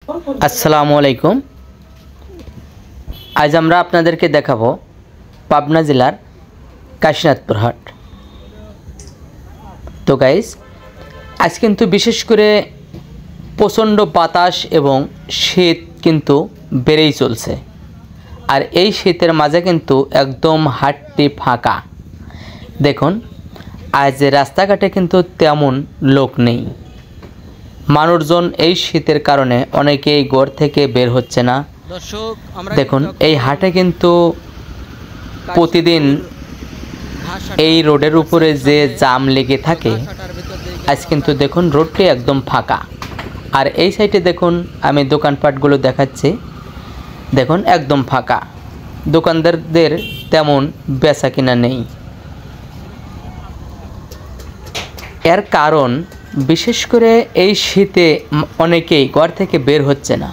আসসালামু আলাইকুম। আজ আমরা আপনাদেরকে দেখাবো পাবনা জেলার কাশীনাথপুর হাট। তো গাইস, আজ কিন্তু বিশেষ করে প্রচণ্ড বাতাস এবং শীত কিন্তু বেড়েই চলছে। আর এই শীতের মাঝে কিন্তু একদম হাটটি ফাঁকা। দেখুন, আজ রাস্তাঘাটে কিন্তু তেমন লোক নেই। মানুষজন এই শীতের কারণে অনেকেই ঘর থেকে বের হচ্ছে না। দেখুন, এই হাটে কিন্তু প্রতিদিন এই রোডের উপরে যে জাম লেগে থাকে, আজ কিন্তু দেখুন রোডটি একদম ফাঁকা। আর এই সাইডে দেখুন, আমি দোকানপাটগুলো দেখাচ্ছি। দেখুন একদম ফাঁকা, দোকানদারদের তেমন বেচা কিনা নেই। এর কারণ বিশেষ করে এই শীতে অনেকেই ঘর থেকে বের হচ্ছে না।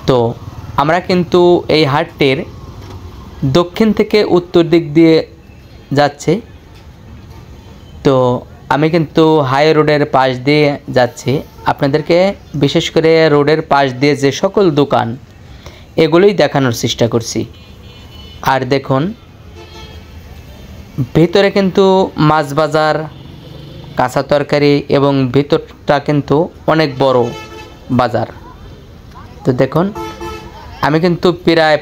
তো আমরা কিন্তু এই হাটটির দক্ষিণ থেকে উত্তর দিক দিয়ে যাচ্ছি। তো আমি কিন্তু হাই রোডের পাশ দিয়ে যাচ্ছি। আপনাদেরকে বিশেষ করে রোডের পাশ দিয়ে যে সকল দোকান, এগুলোই দেখানোর চেষ্টা করছি। আর দেখুন, ভিতরে কিন্তু মাছ বাজার, কাঁচা তরকারি এবং ভিতরটা কিন্তু অনেক বড় বাজার। তো দেখুন, আমি কিন্তু প্রায়